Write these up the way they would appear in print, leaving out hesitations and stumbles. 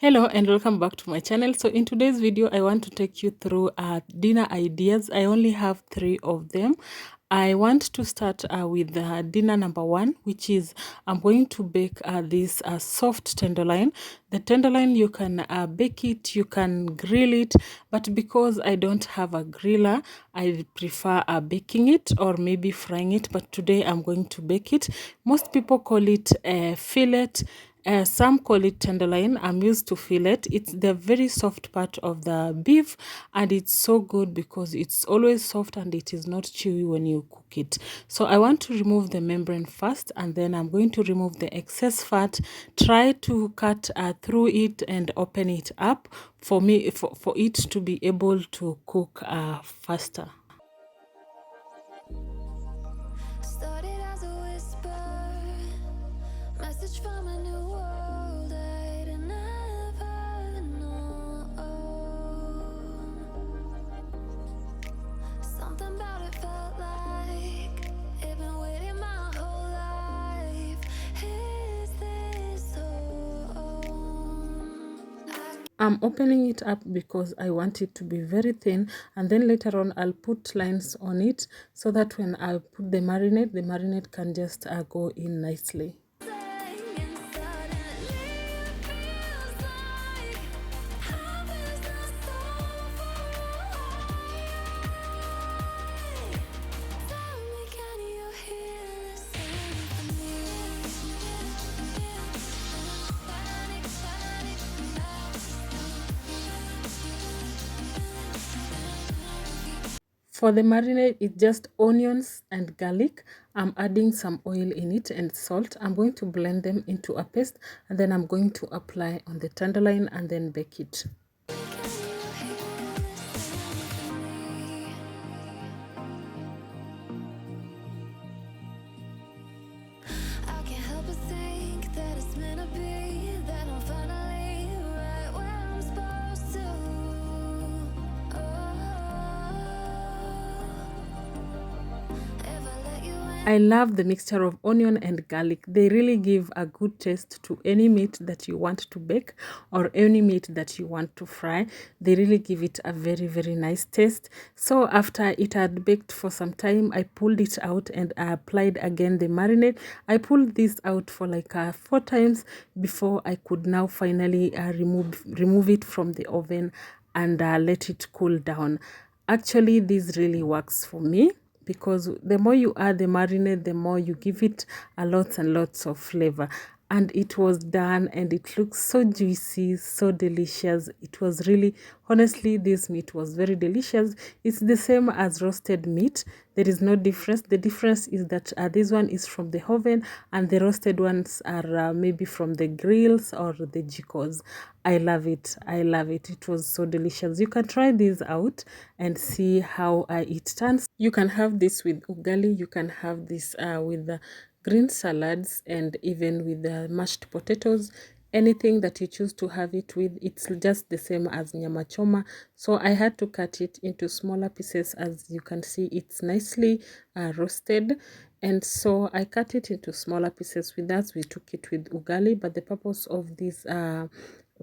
Hello and welcome back to my channel. So in today's video I want to take you through dinner ideas. I only have 3 of them. I want to start with dinner number 1, which is I'm going to bake this soft tenderloin. The tenderloin, you can bake it, you can grill it, but because I don't have a griller, I prefer baking it or maybe frying it, but today I'm going to bake it. Most people call it a fillet. Some call it tenderloin. I'm used to fillet. It's the very soft part of the beef, and it's so good because it's always soft and it is not chewy when you cook it. So I want to remove the membrane first, and then I'm going to remove the excess fat. Try to cut through it and open it up for it to be able to cook faster. Started as a whisper, message from a new world I'd never known. Something about it felt like it'd been waiting my whole life. Is this home? I'm opening it up because I want it to be very thin, and then later on I'll put lines on it so that when I put the marinade can just go in nicely. For the marinade, it's just onions and garlic. I'm adding some oil in it and salt. I'm going to blend them into a paste, and then I'm going to apply on the tenderloin and then bake it. I can't help but think that it's meant to be, that I'm finally right where I'm supposed to. If I let you in. I love the mixture of onion and garlic. They really give a good taste to any meat that you want to bake or any meat that you want to fry. They really give it a very, very nice taste. So after it had baked for some time, I pulled it out and I applied again the marinade. I pulled this out for like 4 times before I could now finally remove it from the oven and let it cool down. Actually, this really works for me, because the more you add the marinade, the more you give it a lots and lots of flavor. And it was done and it looks so juicy, so delicious. It was really, honestly, this meat was very delicious. It's the same as roasted meat. There is no difference. The difference is that this one is from the oven and the roasted ones are maybe from the grills or the jikos. I love it. I love it. It was so delicious. You can try this out and see how it turns. You can have this with ugali. You can have this with green salads and even with mashed potatoes. Anything that you choose to have it with, it's just the same as nyama choma. So I had to cut it into smaller pieces. As you can see, it's nicely roasted, and so I cut it into smaller pieces. With us, we took it with ugali, but the purpose of this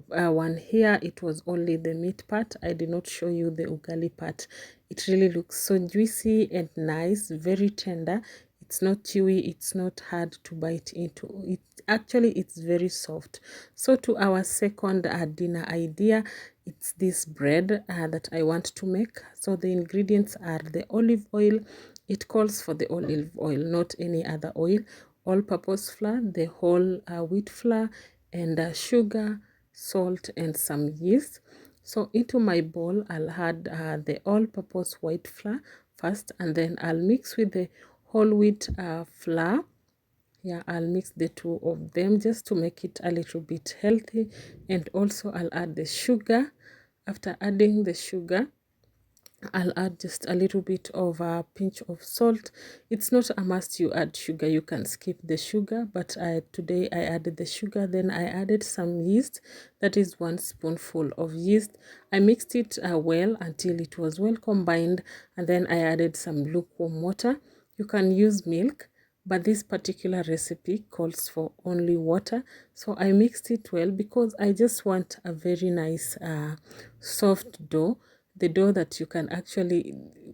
one here, it was only the meat part. I did not show you the ugali part. It really looks so juicy and nice, very tender. It's not chewy, it's not hard to bite into. It's very soft. So to our second dinner idea, it's this bread that I want to make. So the ingredients are the olive oil. It calls for the olive oil, not any other oil. All-purpose flour, the whole wheat flour, and sugar, salt, and some yeast. So into my bowl, I'll add the all-purpose white flour first, and then I'll mix with the whole wheat flour. Yeah, I'll mix the two of them just to make it a little bit healthy. And also I'll add the sugar. After adding the sugar, I'll add just a little bit of a pinch of salt. It's not a must you add sugar. You can skip the sugar, but today I added the sugar. Then I added some yeast. That is 1 spoonful of yeast. I mixed it well until it was well combined, and then I added some lukewarm water. You can use milk, but this particular recipe calls for only water. So I mixed it well because I just want a very nice soft dough, the dough that you can actually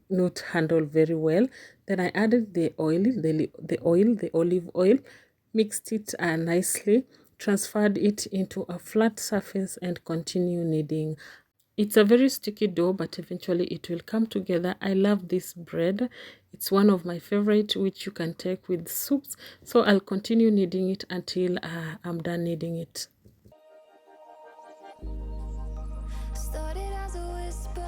not handle very well. Then I added the oil, the olive oil, mixed it nicely, transferred it into a flat surface and continue kneading. It's a very sticky dough, but eventually it will come together. I love this bread. It's one of my favorite, which you can take with soups. So I'll continue kneading it until I'm done kneading it. Started as a whisper,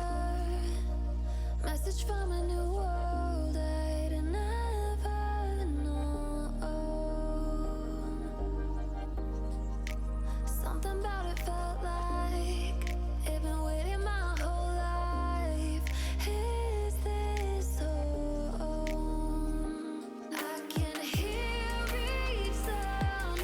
message from a new world I'd never known. Something about it felt like it'd been waiting my whole life. Is this home? I can hear each sound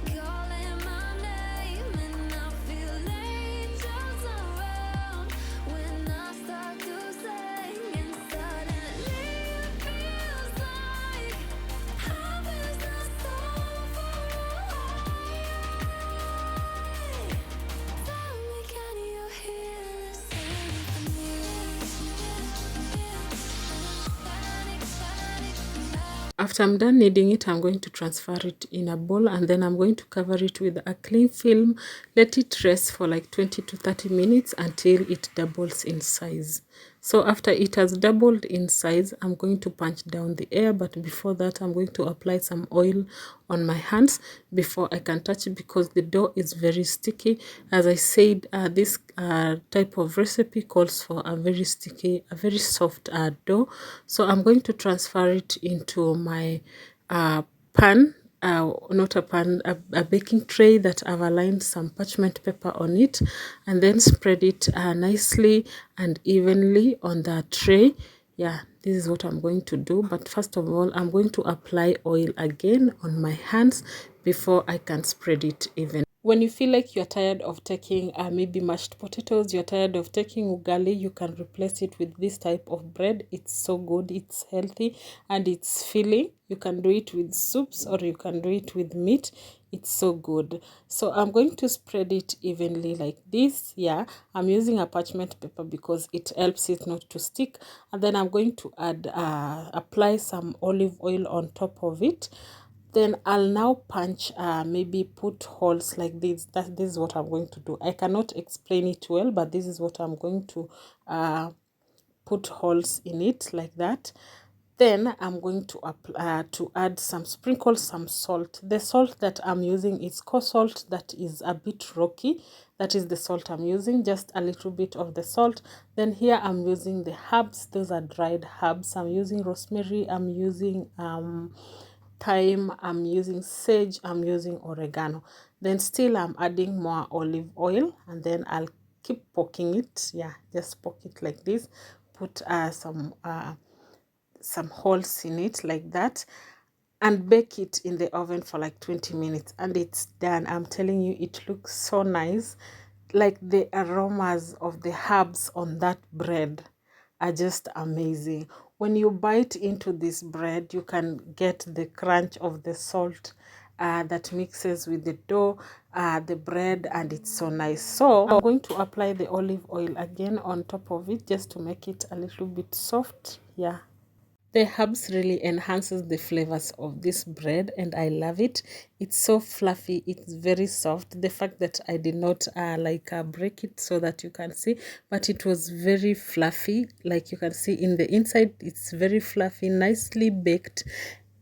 calling my name, and I feel angels around when I start to sing, and suddenly it feels like heaven is not so far away. Tell me, can you hear the symphony? After I'm done kneading it, I'm going to transfer it in a bowl, and then I'm going to cover it with a cling film. Let it rest for like 20 to 30 minutes until it doubles in size. So after it has doubled in size, I'm going to punch down the air, but before that I'm going to apply some oil on my hands before I can touch it because the dough is very sticky. As I said, this type of recipe calls for a very sticky, a very soft dough. So I'm going to transfer it into my pan, not a pan, a baking tray that I've aligned some parchment paper on it, and then spread it nicely and evenly on the tray. Yeah, this is what I'm going to do. But first of all, I'm going to apply oil again on my hands before I can spread it even. When you feel like you're tired of taking maybe mashed potatoes, you're tired of taking ugali, you can replace it with this type of bread. It's so good, it's healthy, and it's filling. You can do it with soups or you can do it with meat. It's so good. So I'm going to spread it evenly like this. Yeah, I'm using a parchment paper because it helps it not to stick. And then I'm going to add, apply some olive oil on top of it. Then I'll now punch, maybe put holes like this. This is what I'm going to do. I cannot explain it well, but this is what I'm going to put holes in it like that. Then I'm going to add some, sprinkle some salt. The salt that I'm using is coarse salt that is a bit rocky. That is the salt I'm using, just a little bit of the salt. Then here I'm using the herbs. Those are dried herbs. I'm using rosemary. I'm using thyme, I'm using sage, I'm using oregano. Then still I'm adding more olive oil, and then I'll keep poking it. Yeah, just poke it like this. Put some holes in it like that, and bake it in the oven for like 20 minutes, and it's done. I'm telling you, it looks so nice. Like the aromas of the herbs on that bread are just amazing. When you bite into this bread, you can get the crunch of the salt that mixes with the dough, the bread, and it's so nice. So I'm going to apply the olive oil again on top of it just to make it a little bit soft. Yeah. The herbs really enhances the flavors of this bread, and I love it. It's so fluffy, it's very soft. The fact that I did not break it so that you can see, but it was very fluffy. Like you can see in the inside, it's very fluffy, nicely baked,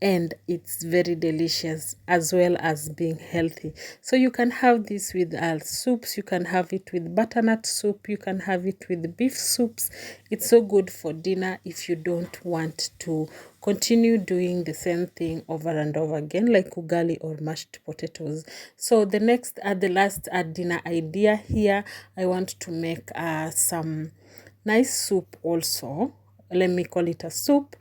and it's very delicious as well as being healthy. So you can have this with soups, you can have it with butternut soup, you can have it with beef soups. It's so good for dinner if you don't want to continue doing the same thing over and over again like ugali or mashed potatoes. So the last dinner idea here, I want to make some nice soup also. Let me call it a soup.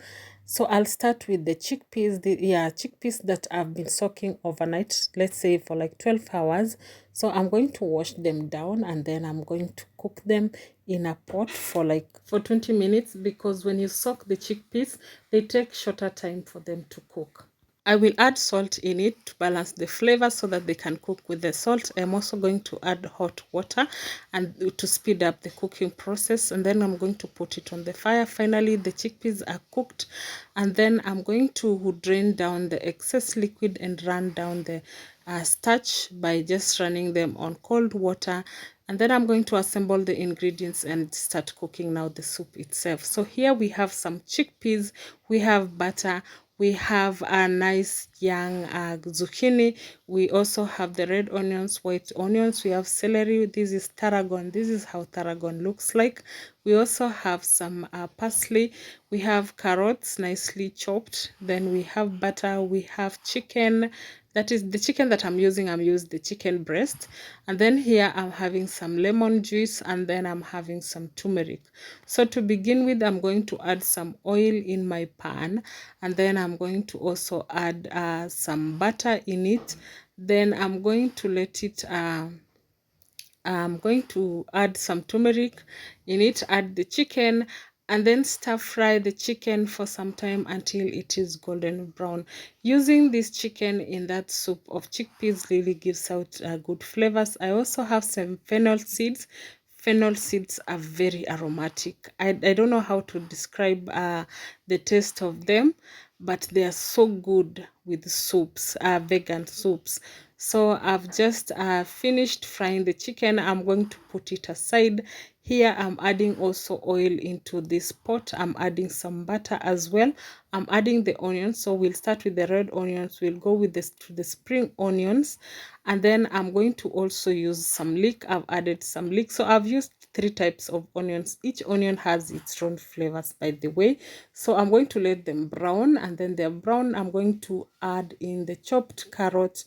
So I'll start with the chickpeas, chickpeas that I've been soaking overnight, let's say for like 12 hours. So I'm going to wash them down, and then I'm going to cook them in a pot for 20 minutes, because when you soak the chickpeas, they take shorter time for them to cook. I will add salt in it to balance the flavor so that they can cook with the salt. I'm also going to add hot water and to speed up the cooking process, and then I'm going to put it on the fire. Finally, the chickpeas are cooked, and then I'm going to drain down the excess liquid and run down the starch by just running them on cold water. And then I'm going to assemble the ingredients and start cooking now the soup itself. So here we have some chickpeas, we have butter, we have a nice young zucchini, we also have the red onions, white onions, we have celery. This is tarragon. This is how tarragon looks like. We also have some parsley, we have carrots nicely chopped, then we have butter, we have chicken. That is the chicken that I'm using. I'm using the chicken breast. And then here I'm having some lemon juice, and then I'm having some turmeric. So to begin with, I'm going to add some oil in my pan, and then I'm going to also add some butter in it. Then I'm going to let it I'm going to add some turmeric in it, add the chicken, and then stir fry the chicken for some time until it is golden brown. Using this chicken in that soup of chickpeas really gives out good flavors. I also have some fennel seeds. Fennel seeds are very aromatic. I don't know how to describe the taste of them, but they are so good with soups, vegan soups. So I've just finished frying the chicken. I'm going to put it aside. Here I'm adding also oil into this pot. I'm adding some butter as well. I'm adding the onions. So we'll start with the red onions. We'll go with this to the spring onions. And then I'm going to also use some leek. I've added some leek. So I've used 3 types of onions. Each onion has its own flavors, by the way. So I'm going to let them brown, and then they're brown. I'm going to add in the chopped carrot,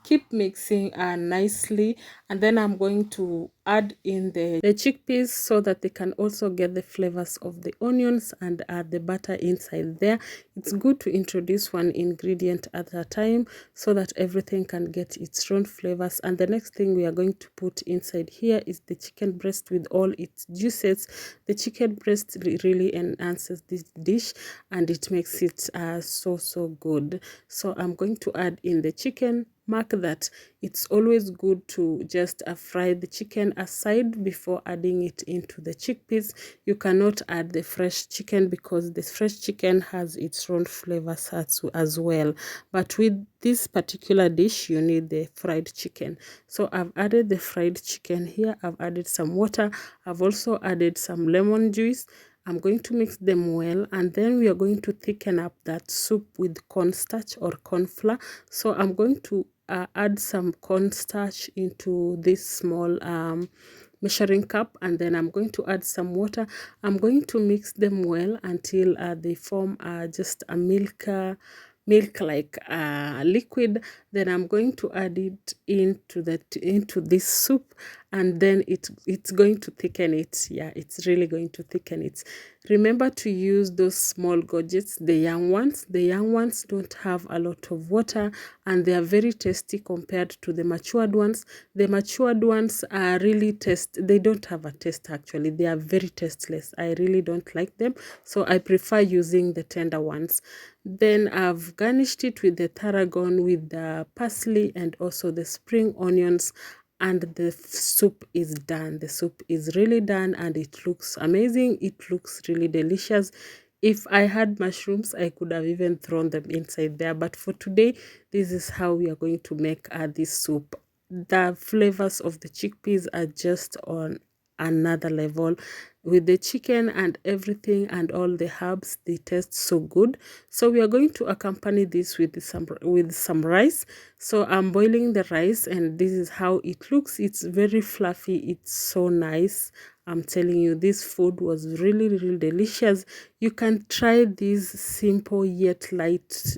keep mixing nicely, and then I'm going to add in the chickpeas so that they can also get the flavors of the onions and add the butter inside there. It's good to introduce one ingredient at a time so that everything can get its own flavors. And the next thing we are going to put inside here is the chicken breast with all its juices. The chicken breast really enhances this dish and it makes it so good. So I'm going to add in the chicken. Mark that it's always good to just fry the chicken aside before adding it into the chickpeas. You cannot add the fresh chicken because the fresh chicken has its own flavors as well. But with this particular dish, you need the fried chicken. So I've added the fried chicken here. I've added some water. I've also added some lemon juice. I'm going to mix them well, and then we are going to thicken up that soup with cornstarch or corn flour. So I'm going to add some cornstarch into this small measuring cup, and then I'm going to add some water. I'm going to mix them well until they form just a milk like liquid. Then I'm going to add it into this soup, and then it's going to thicken it. Yeah, it's really going to thicken it. Remember to use those small gourgets, the young ones. The young ones don't have a lot of water and they are very tasty compared to the matured ones. The matured ones are really they don't have a taste actually. They are very tasteless. I really don't like them. So I prefer using the tender ones. Then I've garnished it with the tarragon, with the parsley and also the spring onions, and the soup is done. The soup is really done and it looks amazing. It looks really delicious. If I had mushrooms, I could have even thrown them inside there. But for today, this is how we are going to make this soup. The flavors of the chickpeas are just on another level. With the chicken and everything and all the herbs, they taste so good. So we are going to accompany this with some rice. So I'm boiling the rice and this is how it looks. It's very fluffy. It's so nice. I'm telling you, this food was really delicious. You can try these simple yet light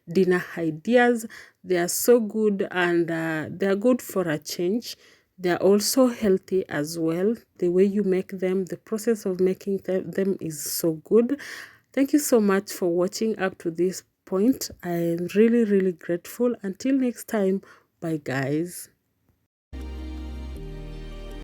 dinner ideas. They are so good, and they are good for a change. They are also healthy as well. The way you make them, the process of making them is so good. Thank you so much for watching up to this point. I am really grateful. Until next time, bye guys.